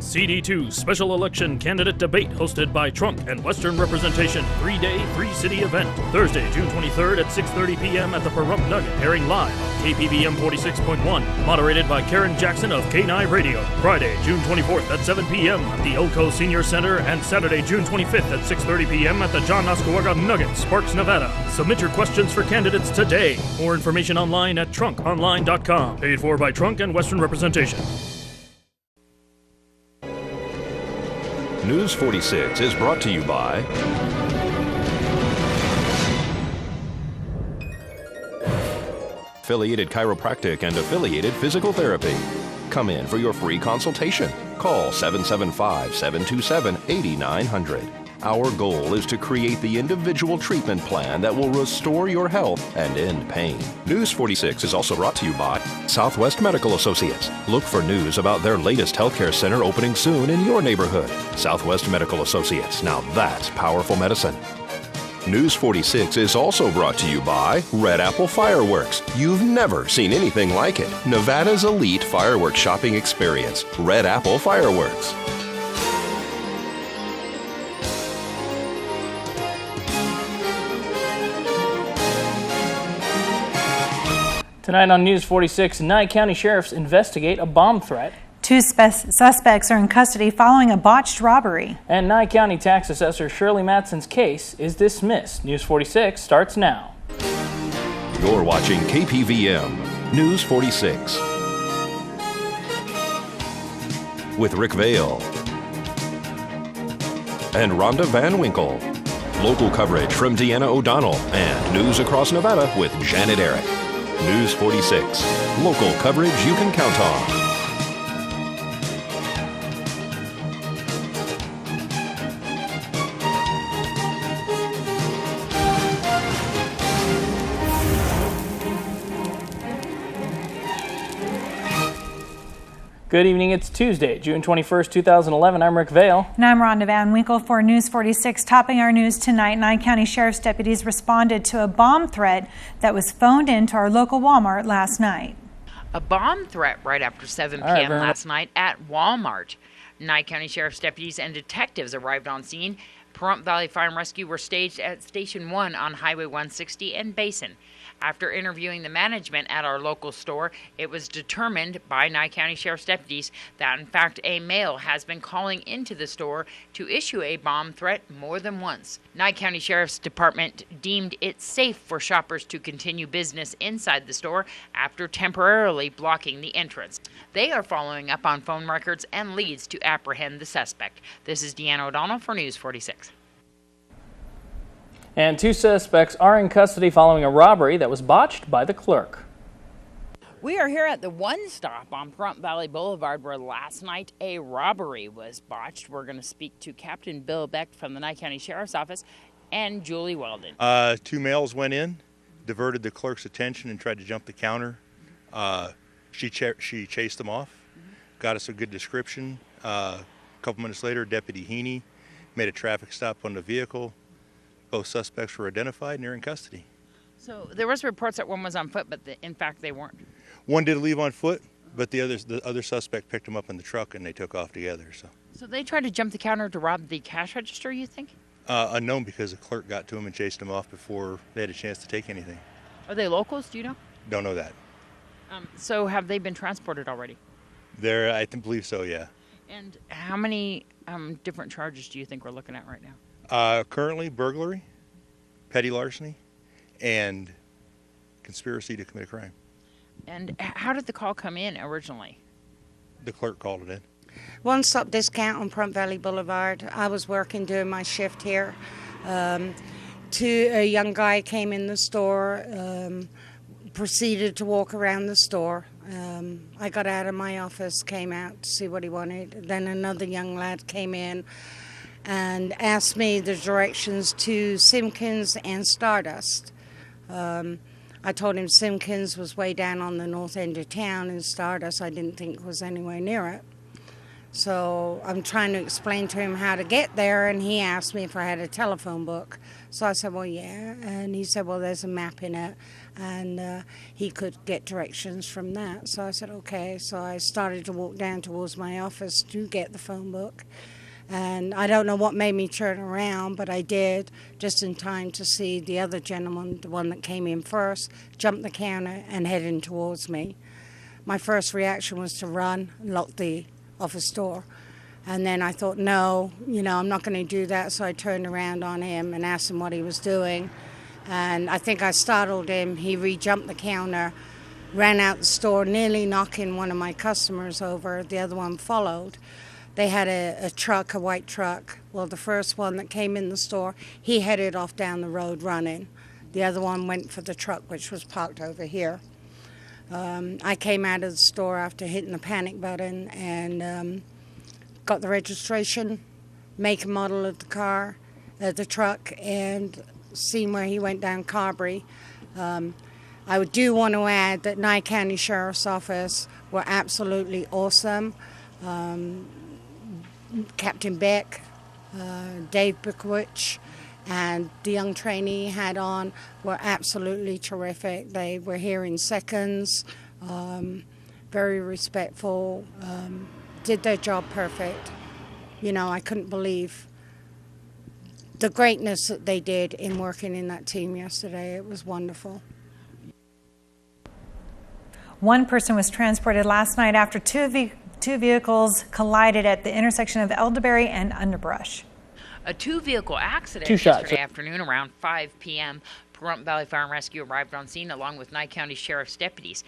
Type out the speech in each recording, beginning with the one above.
CD2 Special Election Candidate Debate hosted by Trunk and Western Representation 3-day, 3-city event. Thursday, June 23rd at 6:30 p.m. at the Pahrump Nugget, airing live on KPVM 46.1, moderated by Karen Jackson of K9 Radio. Friday, June 24th at 7 p.m. at the Elko Senior Center, and Saturday, June 25th at 6:30 p.m. at the John Oscowaga Nugget, Sparks, Nevada. Submit your questions for candidates today. More information online at trunkonline.com. Paid for by Trunk and Western Representation. News 46 is brought to you by Affiliated Chiropractic and Affiliated Physical Therapy. Come in for your free consultation. Call 775-727-8900. Our goal is to create the individual treatment plan that will restore your health and end pain. News 46 is also brought to you by Southwest Medical Associates. Look for news about their latest healthcare center opening soon in your neighborhood. Southwest Medical Associates. Now that's powerful medicine. News 46 is also brought to you by Red Apple Fireworks. You've never seen anything like it. Nevada's elite fireworks shopping experience. Red Apple Fireworks. Tonight on News 46, Nye County Sheriffs investigate a bomb threat. 2 suspects are in custody following a botched robbery. And Nye County Tax Assessor Shirley Matson's case is dismissed. News 46 starts now. You're watching KPVM News 46 with Rick Vale and Rhonda Van Winkle. Local coverage from Deanna O'Donnell and news across Nevada with Janet Eric. News 46. Local coverage you can count on. Good evening, it's Tuesday, June 21st, 2011. I'm Rick Vale. And I'm Rhonda Van Winkle for News 46. Topping our news tonight, Nye County Sheriff's deputies responded to a bomb threat that was phoned into our local Wal-Mart last night. A bomb threat right after 7 p.m. last night at Wal-Mart. Nye County Sheriff's deputies and detectives arrived on scene. Pahrump Valley Fire and Rescue were staged at Station 1 on Highway 160 and Basin. After interviewing the management at our local store, it was determined by Nye County Sheriff's deputies that, in fact, a male has been calling into the store to issue a bomb threat more than once. Nye County Sheriff's Department deemed it safe for shoppers to continue business inside the store after temporarily blocking the entrance. They are following up on phone records and leads to apprehend the suspect. This is Deanna O'Donnell for News 46. And 2 suspects are in custody following a robbery that was botched by the clerk. We are here at the One Stop on Pahrump Valley Boulevard where last night a robbery was botched. We're going to speak to Captain Bill Beck from the Nye County Sheriff's Office and Julie Weldon. 2 males went in, diverted the clerk's attention and tried to jump the counter. She chased them off, got us a good description. A couple minutes later, Deputy Heaney made a traffic stop on the vehicle. Both suspects were identified and they're in custody. So there was reports that one was on foot, but in fact they weren't. One did leave on foot, but the other suspect picked him up in the truck and they took off together. So they tried to jump the counter to rob the cash register, you think? Unknown, because the clerk got to him and chased him off before they had a chance to take anything. Are they locals? Do you know? Don't know that. So have they been transported already? I believe so, yeah. And how many different charges do you think we're looking at right now? Currently, burglary, petty larceny, and conspiracy to commit a crime. And how did the call come in originally? The clerk called it in. One Stop Discount on Pahrump Valley Boulevard. I was working during my shift here. A young guy came in the store, proceeded to walk around the store. I got out of my office, came out to see what he wanted. Then another young lad came in and asked me the directions to Simpkins and Stardust. I told him Simpkins was way down on the north end of town, and Stardust I didn't think was anywhere near it. So I'm trying to explain to him how to get there, and he asked me if I had a telephone book. So I said, well, yeah, and he said, well, there's a map in it. and he could get directions from that. So I said, okay. So I started to walk down towards my office to get the phone book. And I don't know what made me turn around, but I did, just in time to see the other gentleman, the one that came in first, jump the counter and head in towards me. My first reaction was to run and lock the office door. And then I thought, no, I'm not going to do that. So I turned around on him and asked him what he was doing. And I think I startled him. He re-jumped the counter, ran out the store, nearly knocking one of my customers over. The other one followed. They had a truck, a white truck. Well, the first one that came in the store, he headed off down the road running. The other one went for the truck, which was parked over here. I came out of the store after hitting the panic button and got the registration, make and model of the car, the truck, and seen where he went down Carberry. I do want to add that Nye County Sheriff's Office were absolutely awesome. Captain Beck, Dave Bukowicz, and the young trainee he had on were absolutely terrific. They were here in seconds, very respectful, did their job perfect. I couldn't believe the greatness that they did in working in that team yesterday. It was wonderful. One person was transported last night after two vehicles collided at the intersection of Elderberry and Underbrush. A two-vehicle accident yesterday afternoon around 5 p.m. Pahrump Valley Fire and Rescue arrived on scene along with Nye County Sheriff's deputies.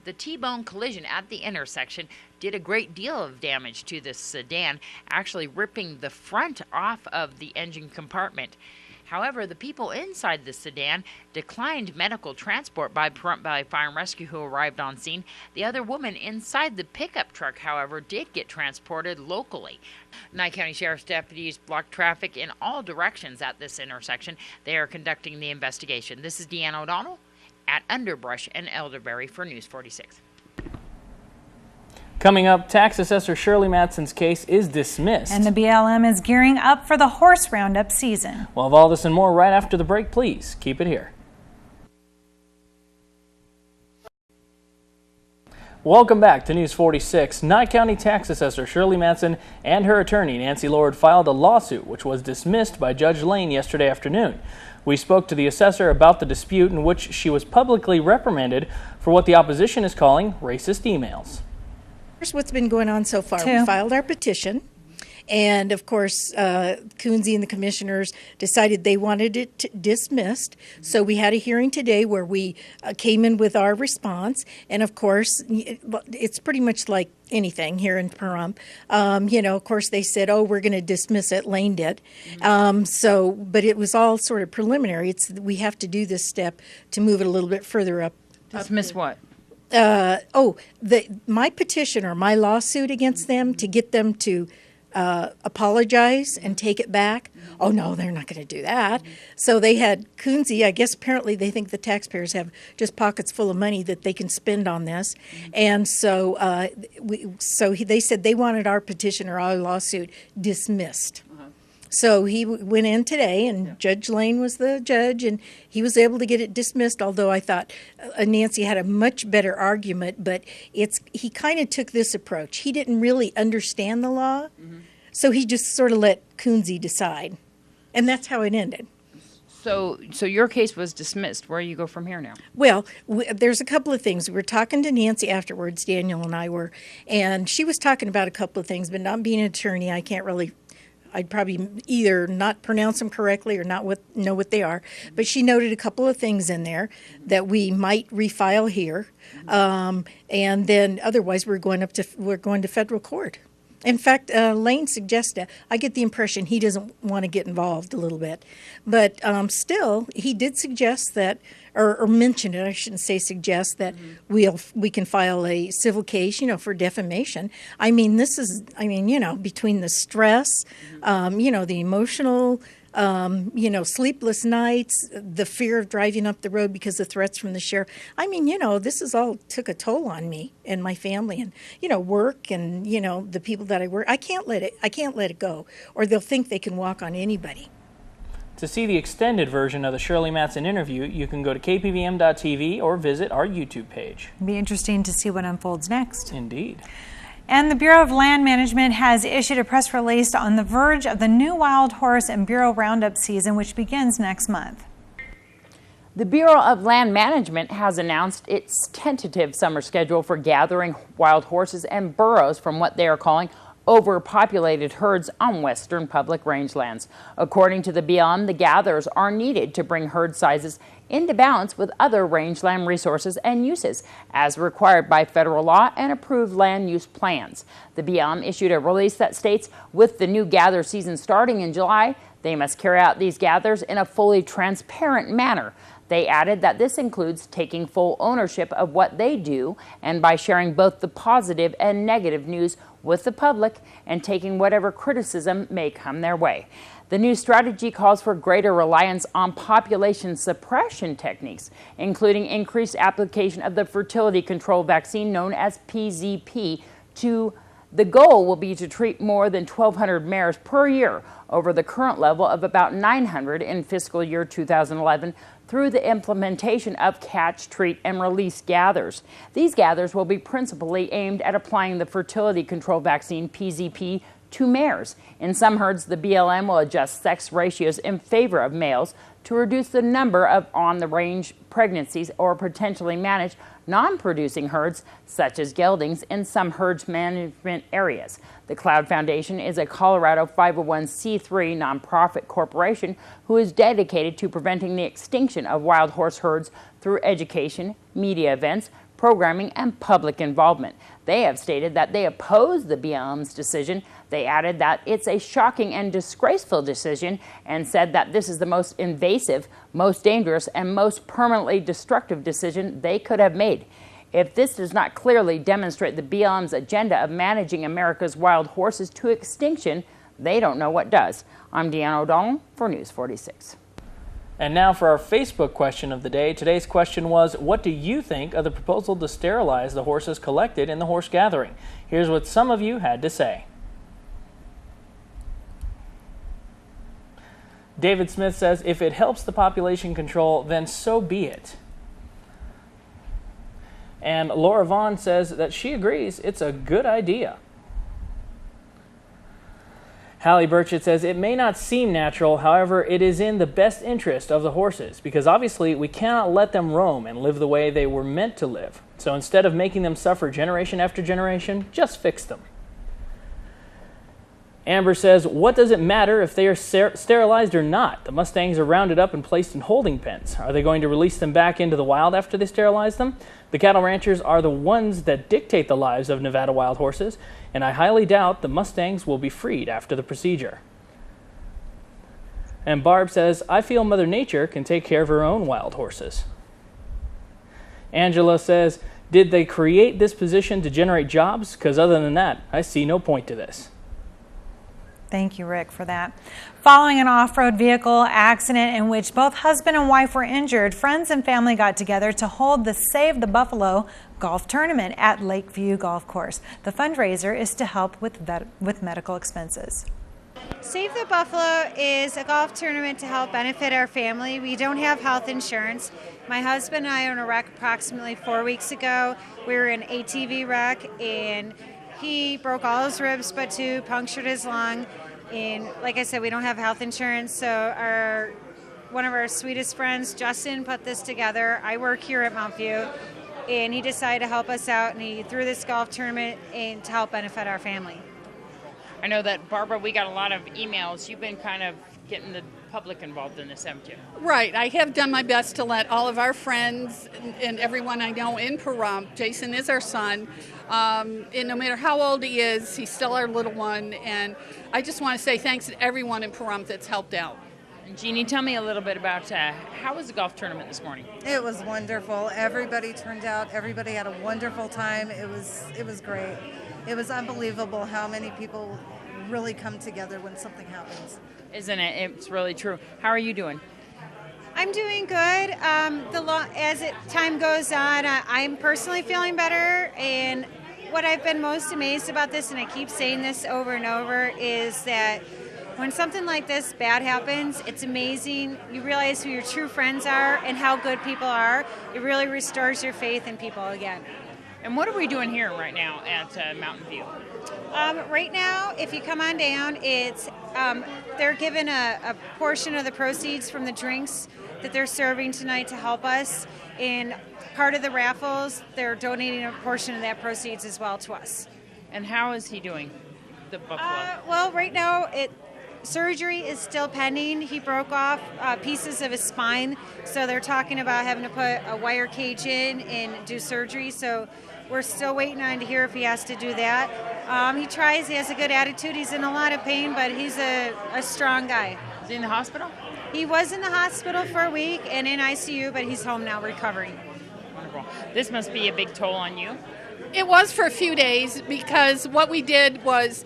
The T-bone collision at the intersection did a great deal of damage to the sedan, actually ripping the front off of the engine compartment. However, the people inside the sedan declined medical transport by Pahrump Valley Fire and Rescue, who arrived on scene. The other woman inside the pickup truck, however, did get transported locally. Nye County Sheriff's deputies blocked traffic in all directions at this intersection. They are conducting the investigation. This is Deanna O'Donnell at Underbrush and Elderberry for News 46. Coming up, Tax Assessor Shirley Matson's case is dismissed. And the BLM is gearing up for the horse roundup season. We'll have all this and more right after the break. Please keep it here. Welcome back to News 46. Nye County Tax Assessor Shirley Matson and her attorney Nancy Lord filed a lawsuit which was dismissed by Judge Lane yesterday afternoon. We spoke to the assessor about the dispute in which she was publicly reprimanded for what the opposition is calling racist emails. Here's what's been going on so far. We filed our petition, and of course, Coonsey and the commissioners decided they wanted it dismissed. So we had a hearing today where we came in with our response, and of course, it's pretty much like anything here in Pahrump. Of course, they said, "Oh, we're going to dismiss it." Lane did. But it was all sort of preliminary. We have to do this step to move it a little bit further up. Dismiss what? My petition or my lawsuit against them to get them to apologize and take it back. Oh, no, they're not going to do that. So they had Coonsey, I guess apparently they think the taxpayers have just pockets full of money that they can spend on this. And so they said they wanted our petition or our lawsuit dismissed. So he went in today, and Judge Lane was the judge, and he was able to get it dismissed, although I thought Nancy had a much better argument, but he kind of took this approach. He didn't really understand the law, so he just sort of let Coonsey decide, and that's how it ended. So your case was dismissed. Where do you go from here now? Well, there's a couple of things. We were talking to Nancy afterwards, Daniel and I were, and she was talking about a couple of things, but not being an attorney, I'd probably either not pronounce them correctly or not know what they are. But she noted a couple of things in there that we might refile here, and then otherwise we're going to federal court. In fact, Lane suggested, I get the impression he doesn't want to get involved a little bit. But still, he did suggest that, or mention it, I shouldn't say suggest, that we can file a civil case, for defamation. I mean, between the stress, the emotional, sleepless nights, the fear of driving up the road because of threats from the sheriff. I mean, this is all took a toll on me and my family and, work and, the people that I work. I can't let it go, or they'll think they can walk on anybody. To see the extended version of the Shirley Matson interview, you can go to KPVM.TV or visit our YouTube page. It'll be interesting to see what unfolds next. Indeed. And the Bureau of Land Management has issued a press release on the verge of the new wild horse and burro roundup season, which begins next month. The Bureau of Land Management has announced its tentative summer schedule for gathering wild horses and burros from what they are calling overpopulated herds on western public rangelands. According to the BLM, the gatherers are needed to bring herd sizes into balance with other rangeland resources and uses, as required by federal law and approved land use plans. The BLM issued a release that states, with the new gather season starting in July, they must carry out these gathers in a fully transparent manner. They added that this includes taking full ownership of what they do and by sharing both the positive and negative news with the public and taking whatever criticism may come their way. The new strategy calls for greater reliance on population suppression techniques, including increased application of the fertility control vaccine known as PZP. The goal will be to treat more than 1,200 mares per year over the current level of about 900 in fiscal year 2011 through the implementation of catch, treat, and release gathers. These gathers will be principally aimed at applying the fertility control vaccine PZP to mares. In some herds, the BLM will adjust sex ratios in favor of males to reduce the number of on-the-range pregnancies or potentially manage non-producing herds, such as geldings, in some herd management areas. The Cloud Foundation is a Colorado 501c3 nonprofit corporation who is dedicated to preventing the extinction of wild horse herds through education, media events, programming, and public involvement. They have stated that they oppose the BLM's decision. They added that it's a shocking and disgraceful decision and said that this is the most invasive, most dangerous, and most permanently destructive decision they could have made. If this does not clearly demonstrate the BLM's agenda of managing America's wild horses to extinction, they don't know what does. I'm Deanna O'Donnell for News 46. And now for our Facebook question of the day. Today's question was, what do you think of the proposal to sterilize the horses collected in the horse gathering? Here's what some of you had to say. David Smith says, if it helps the population control, then so be it. And Laura Vaughn says that she agrees it's a good idea. Hallie Burchett says, it may not seem natural, however, it is in the best interest of the horses, because obviously we cannot let them roam and live the way they were meant to live. So instead of making them suffer generation after generation, just fix them. Amber says, what does it matter if they are sterilized or not? The Mustangs are rounded up and placed in holding pens. Are they going to release them back into the wild after they sterilize them? The cattle ranchers are the ones that dictate the lives of Nevada wild horses, and I highly doubt the Mustangs will be freed after the procedure. And Barb says, I feel Mother Nature can take care of her own wild horses. Angela says, did they create this position to generate jobs? Because other than that, I see no point to this. Thank you, Rick, for that. Following an off-road vehicle accident in which both husband and wife were injured, friends and family got together to hold the Save the Buffalo golf tournament at Lakeview Golf Course. The fundraiser is to help with medical expenses. Save the Buffalo is a golf tournament to help benefit our family. We don't have health insurance. My husband and I own a wreck approximately 4 weeks ago. We were in an ATV wreck, and he broke all his ribs but two, punctured his lung. And like I said, we don't have health insurance, so one of our sweetest friends, Justin, put this together. I work here at Mount View, and he decided to help us out, and he threw this golf tournament in to help benefit our family. I know that, Barbara, we got a lot of emails. You've been kind of getting the public involved in this, haven't you? Right. I have done my best to let all of our friends and everyone I know in Pahrump, Jason is our son, and no matter how old he is, he's still our little one, and I just want to say thanks to everyone in Pahrump that's helped out. And Jeannie, tell me a little bit about how was the golf tournament this morning? It was wonderful. Everybody turned out. Everybody had a wonderful time. It was great. It was unbelievable how many people really come together when something happens. Isn't it? It's really true. How are you doing? I'm doing good. As time goes on, I'm personally feeling better. And what I've been most amazed about this, and I keep saying this over and over, is that When something like this bad happens, it's amazing. You realize who your true friends are and how good people are. It really restores your faith in people again. And what are we doing here right now at Mountain View? Right now, if you come on down, it's they're given a portion of the proceeds from the drinks that they're serving tonight to help us. In part of the raffles, they're donating a portion of that proceeds as well to us. And how is he doing, the buffalo? Well, right now, surgery is still pending. He broke off pieces of his spine, so they're talking about having to put a wire cage in and do surgery. So we're still waiting on to hear if he has to do that. He tries. He has a good attitude. He's in a lot of pain, but he's a strong guy. Is he in the hospital? He was in the hospital for a week and in ICU, but he's home now recovering. Wonderful. This must be a big toll on you. It was for a few days, because what we did was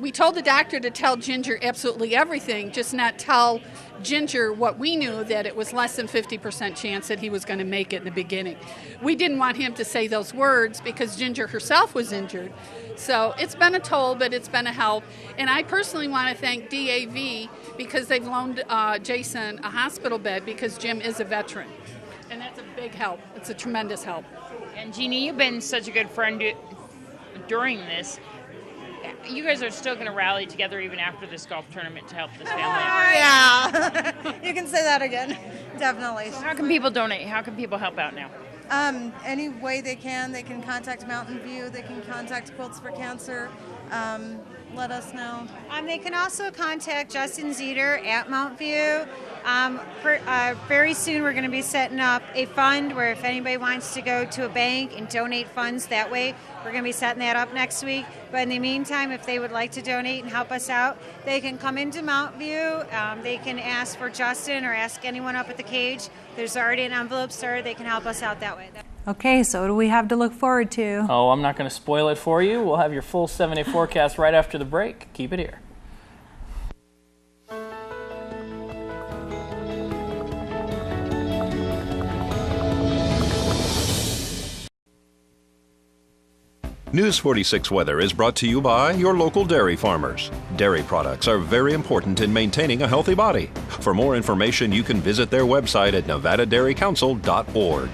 we told the doctor to tell Ginger absolutely everything, just not tell Ginger what we knew, that it was less than 50% chance that he was going to make it in the beginning. We didn't want him to say those words because Ginger herself was injured. So it's been a toll, but it's been a help. And I personally want to thank DAV because they've loaned Jason a hospital bed, because Jim is a veteran. And that's a big help. It's a tremendous help. And Jeannie, you've been such a good friend during this. You guys are still going to rally together even after this golf tournament to help this family out. Yeah, you can say that again. Definitely. So how can people donate? How can people help out now? Any way they can contact Mountain View, they can contact Quilts for Cancer. Let us know. They can also contact Justin Zeter at Mount View. Very soon we're going to be setting up a fund where if anybody wants to go to a bank and donate funds that way, we're going to be setting that up next week. But in the meantime, if they would like to donate and help us out, they can come into Mount View. They can ask for Justin or ask anyone up at the cage. There's already an envelope started. They can help us out that way. Okay, so what do we have to look forward to? Oh, I'm not going to spoil it for you. We'll have your full 7-day forecast right after the break. Keep it here. News 46 weather is brought to you by your local dairy farmers. Dairy products are very important in maintaining a healthy body. For more information, you can visit their website at nevadadairycouncil.org.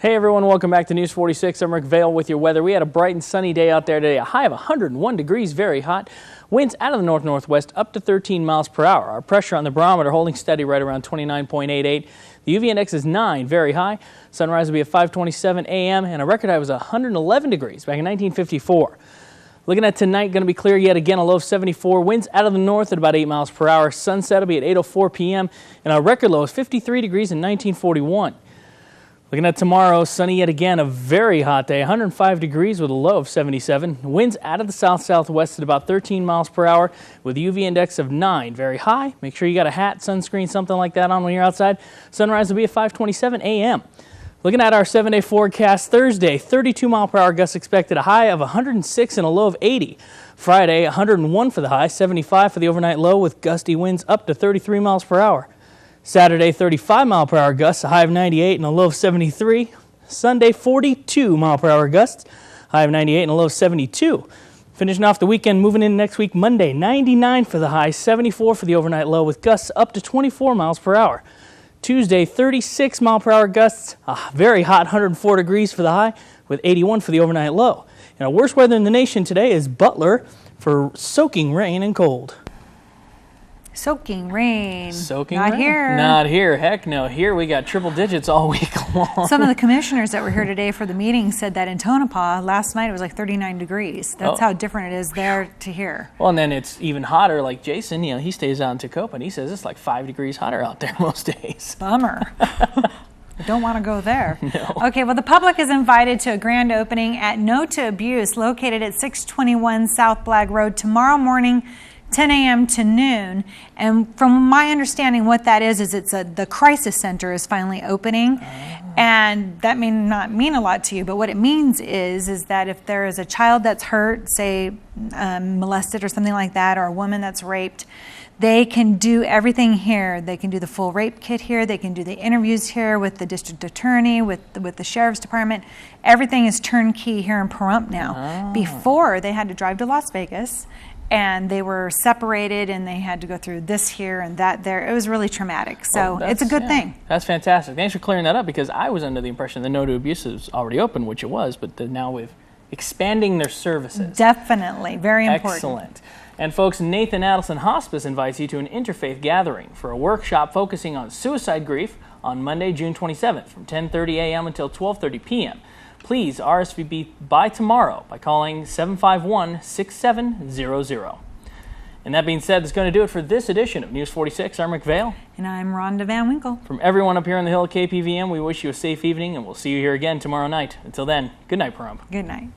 Hey everyone, welcome back to News 46. I'm Rick Vale with your weather. We had a bright and sunny day out there today, a high of 101 degrees, very hot. Winds out of the north-northwest up to 13 miles per hour. Our pressure on the barometer holding steady right around 29.88. The UV index is 9, very high. Sunrise will be at 5:27 a.m. and a record high was 111 degrees back in 1954. Looking at tonight, going to be clear yet again, a low of 74. Winds out of the north at about 8 miles per hour. Sunset will be at 8:04 p.m. and our record low is 53 degrees in 1941. Looking at tomorrow, sunny yet again, a very hot day, 105 degrees with a low of 77. Winds out of the south-southwest at about 13 miles per hour with a UV index of 9, very high. Make sure you got a hat, sunscreen, something like that on when you're outside. Sunrise will be at 5:27 a.m. Looking at our 7-day forecast, Thursday, 32 mile per hour gusts expected, a high of 106 and a low of 80. Friday, 101 for the high, 75 for the overnight low with gusty winds up to 33 miles per hour. Saturday, 35 mile per hour gusts, a high of 98 and a low of 73. Sunday, 42 mile per hour gusts, high of 98 and a low of 72. Finishing off the weekend, moving in next week, Monday, 99 for the high, 74 for the overnight low with gusts up to 24 miles per hour. Tuesday, 36 mile per hour gusts, a very hot 104 degrees for the high with 81 for the overnight low. And our worst weather in the nation today is Butler for soaking rain and cold. Soaking rain. Soaking Not rain? here. Not here. Heck no. Here we got triple digits all week long. Some of the commissioners that were here today for the meeting said that in Tonopah last night it was like 39 degrees. That's how different it is there to here. Well, and then it's even hotter. Like Jason, you know, he stays out in Tacoma and he says it's like 5 degrees hotter out there most days. Bummer. I don't want to go there. No. Okay, well, the public is invited to a grand opening at No to Abuse, located at 621 South Blagg Road tomorrow morning, 10 a.m. to noon. And from my understanding, what that is it's the crisis center is finally opening. And that may not mean a lot to you, but what it means is that if there is a child that's hurt, say molested or something like that, or a woman that's raped, they can do everything here. They can do the full rape kit here. They can do the interviews here with the district attorney, with the sheriff's department. Everything is turnkey here in Pahrump now. Before, they had to drive to Las Vegas and they were separated, and they had to go through this here and that there. It was really traumatic. So it's a good thing. That's fantastic. Thanks for clearing that up, because I was under the impression that No to Abuse is already open, which it was, but now with expanding their services. Definitely. Very important. Excellent. And folks, Nathan Adelson Hospice invites you to an interfaith gathering for a workshop focusing on suicide grief on Monday, June 27th from 10:30 a.m. until 12:30 p.m. Please RSVP by tomorrow by calling 751-6700. And that being said, that's going to do it for this edition of News 46. I'm Rick Vale. And I'm Rhonda Van Winkle. From everyone up here on the Hill at KPVM, we wish you a safe evening, and we'll see you here again tomorrow night. Until then, good night, Pahrump. Good night.